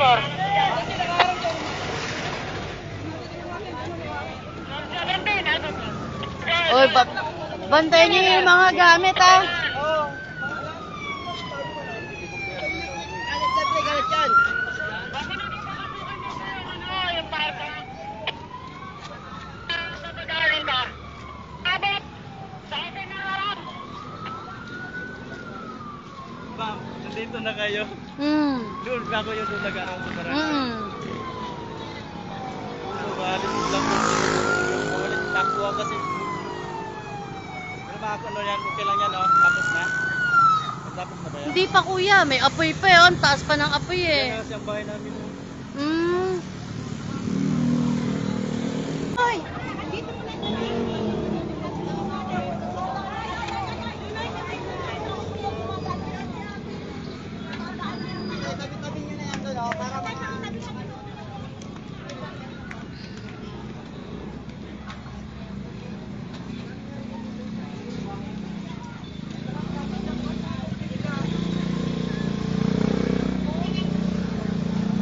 Oy, bantayan niyo yung mga gamit, ha? Ma'am, nandito na kayo. Doon na ako yung doon nag-aaral sa barangay. So, maalis lang po. Nakuha kasi. Pero mga ano yan, okay lang yan, no? Tapos na. Tapos na ba yan? Hindi pa, kuya. May apoy pa yun. Taas pa ng apoy, eh. Yan kasi ang bahay namin. Ay!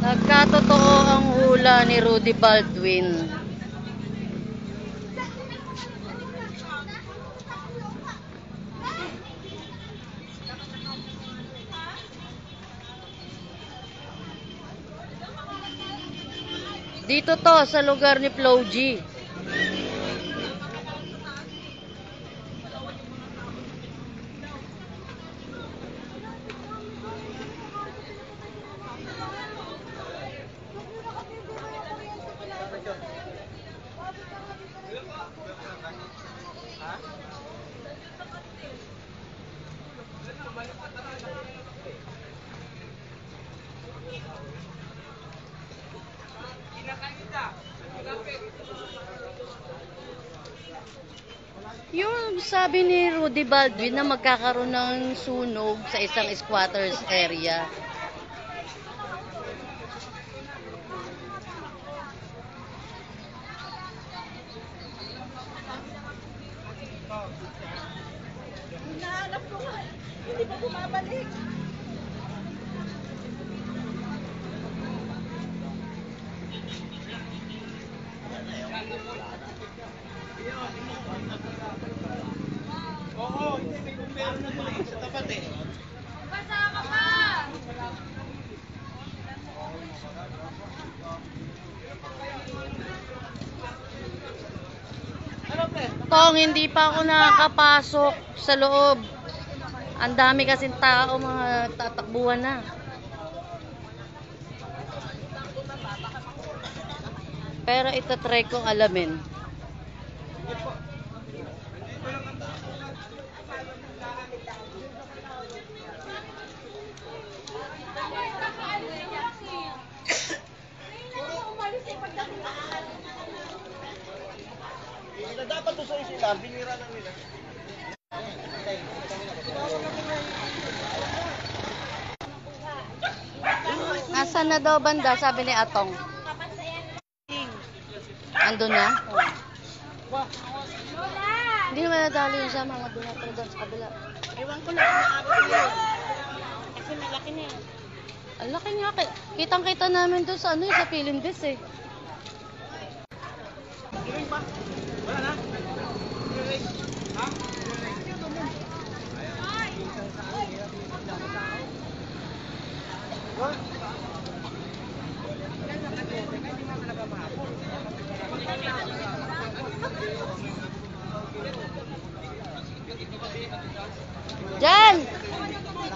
Nagkatotoo ang hula ni Rudy Baldwin. Dito to sa lugar ni Flo G. Yung sabi ni Rudy Baldwin na magkakaroon ng sunog sa isang squatters area. Hinahanap ko nga. Hindi pa bumabalik. Oo, hindi may kumpero na to sa tapat eh. Basa ka pa! Tong, hindi pa ako nakakapasok sa loob. Ang dami kasing tao, mga tatakbuhan na. Pero ito try kong alamin. Dapat to sa isilan, binira na nila. Nasaan na daw banda, sabi ni Atong? Andun na? Hindi naman nadali yun sa mga donator doon sa kabila. Ewan ko na kung naabot yun. Kasi malaki na yun. Ang laki nga. Kitang-kita namin doon sa ano sa Pilindes eh. Wala na? Ha? Jan!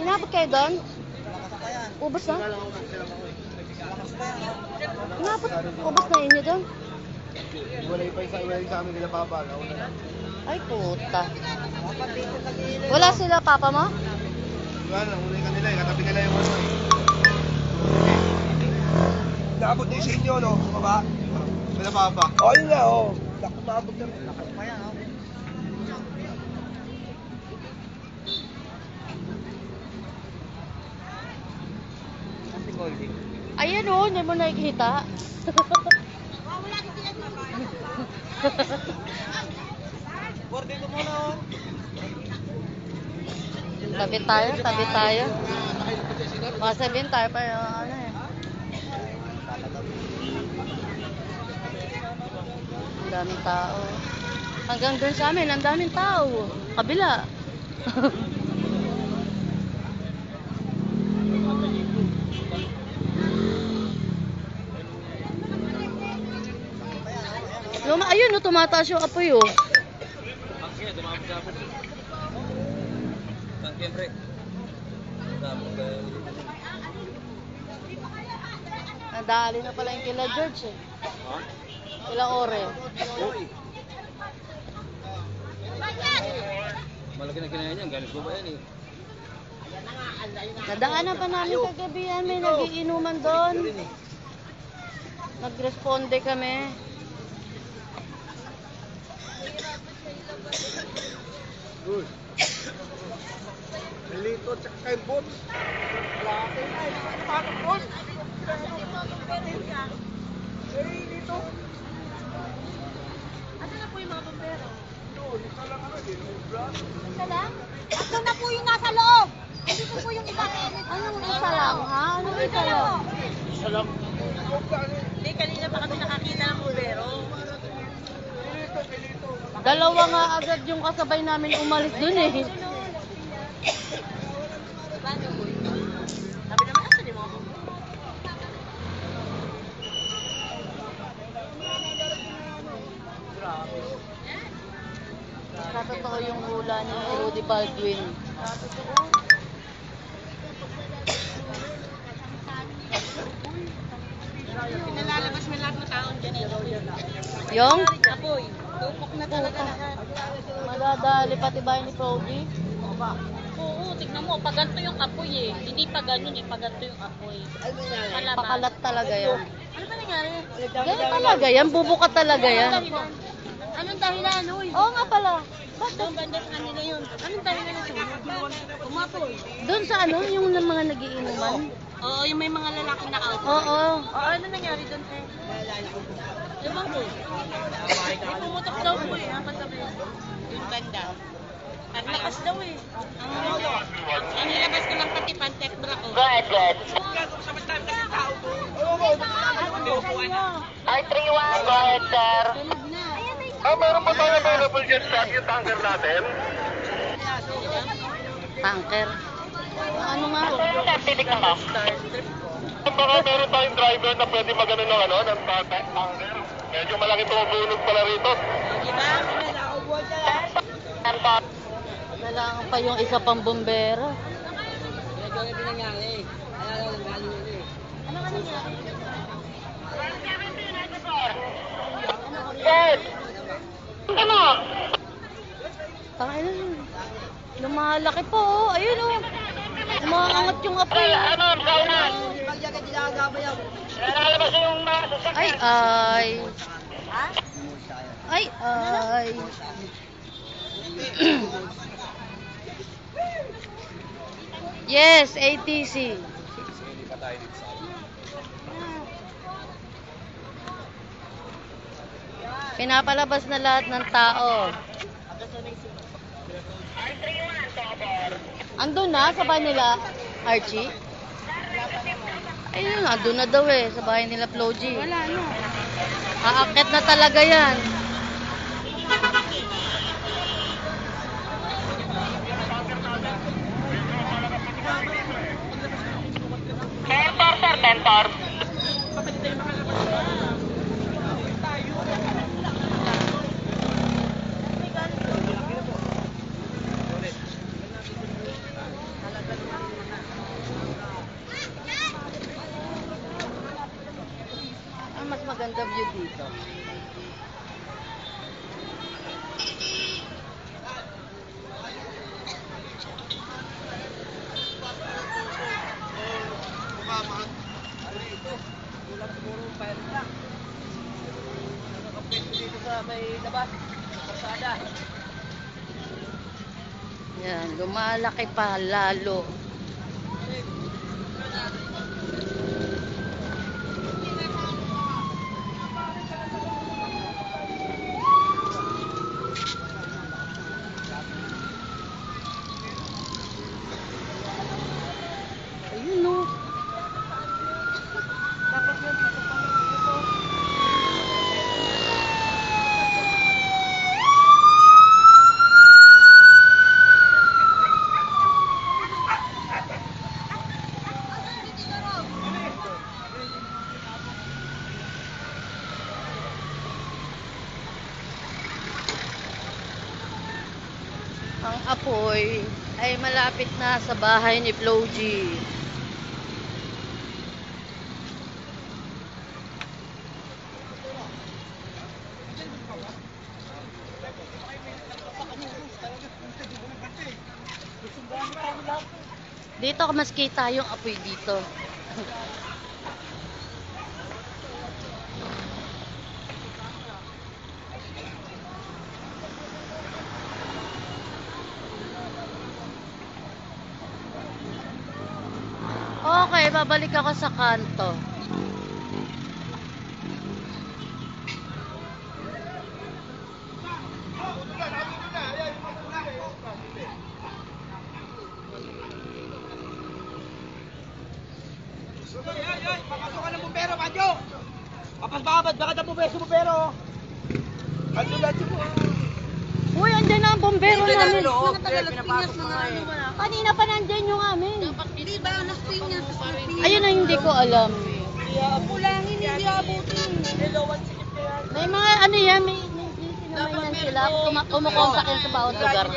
Inabot kayo doon? Ubus na? Inabot, ubus na inyo doon? Wala pa isa sa amin nila papa. Ay puta. Wala sila papa mo? Wala na, ulay ka nila eh. Katabi nila yung ano eh. Naabot din sa inyo, no? Sa baba. Nila papa. O, yun nga, o. Naabot na rin. Lakas pa yan, o. Ayan o, hindi mo nakikita. Borde ko muna, o. Tabi tayo, tabi tayo. Baka sabihin tayo pa yung ano eh. daming tao. Hanggang doon sa amin, ang daming tao. Kabila. Ayun, no, tumataas yung apoy, oh. Nadali na pala yung kila George, eh. Kila Ore. Malaki na kinaya niyan, galit ko ba yan eh? Nadaanan pa namin kagabi yan, may nagiinuman doon. Nagresponde kami. Lito at saka kay Bones. Laki na eh. Paano Bones? Lito. Asa na po yung mga bombero? Doon, isa lang ano, dinubra. Isa lang? Ito na po yung nasa loob. Dito po yung iba. Anong isa lang, ha? Anong isa lang? Isa lang. Hindi, kanina pa kami nakakita ng bombero. Dalawa nga agad yung kasabay namin umalis dun, eh. Sabi naman, asa di mo ako? Totoo yung hula ni Rudy Baldwin. Pinalalabas mo lahat ng taon dyan eh. Yung? Apoy. Tupok na talaga lahat. Madadali pati bahay ni Prodi. Oo, tignan mo, pag ganito yung apoy eh. Hindi pa ganun eh, pag ganito yung apoy. Palabas. Pakalat talaga yan. Ano ba nangyari? Ganyan talaga yan, bubuka talaga yan. Anong dahilan, uy? Oo nga pala. Doon banda sa kanila yun. Anong dahilan ng sunog? Umapoy. Doon sa ano, yung mga nagiinuman? Oo, yung may mga lalaking naka-out. Oo. Ano nangyari doon, eh? Ewan ko. May pumutok daw po eh, ang katabi. Yung banda. Ang lakas daw eh. Ang nilabas ko lang pati pantekbra ko. Go ahead, good. I-31, go ahead, sir. Meron pa tayo available dyan sa yung tanker natin. Tanker. Ano nga? Titignan ka. Baka meron tayong driver na pwede magano ng ano, ng tanker. Medyo malaki tumubunog pala rito. Kailangan pa yung isa pang bombero. Good. Ano? Tangina, lumalaki po, oh. Ayun, oh. Umaangat yung apoy. Ano, saunan? Lalabas yung mga sasakyan. Ay, ay. Ay, ay. Yes, ATC. Pinapalabas na lahat ng tao. Andun na sa bahay nila, Archie? Ayun, andun na daw eh, sa bahay nila Floji. Wala, ano? Aakit na talaga yan. Mentor, sir, mentor. Ang mas maganda view dito. Yan, lumalaki pa lalo. Ayun, no. Dapat yan dito pa. ay malapit na sa bahay ni Flo G. Dito mas kita yung apoy dito. Okay, babalik ako sa kanto. Papasok ka ng bumbero, Kadyo! Kapag baka na bumbero! Kadyo mo. Uy, andyan na ang bombero namin. Mga taga-Las Piñas, mga ano wala. Kanina pa nandyan yung amin. Hindi ba, Las Piñas? Ayun na hindi ko alam. Kulangin, hindi abutin. May mga ano yan, may naman yan sila. Kumukontak yan sa bawat lugar.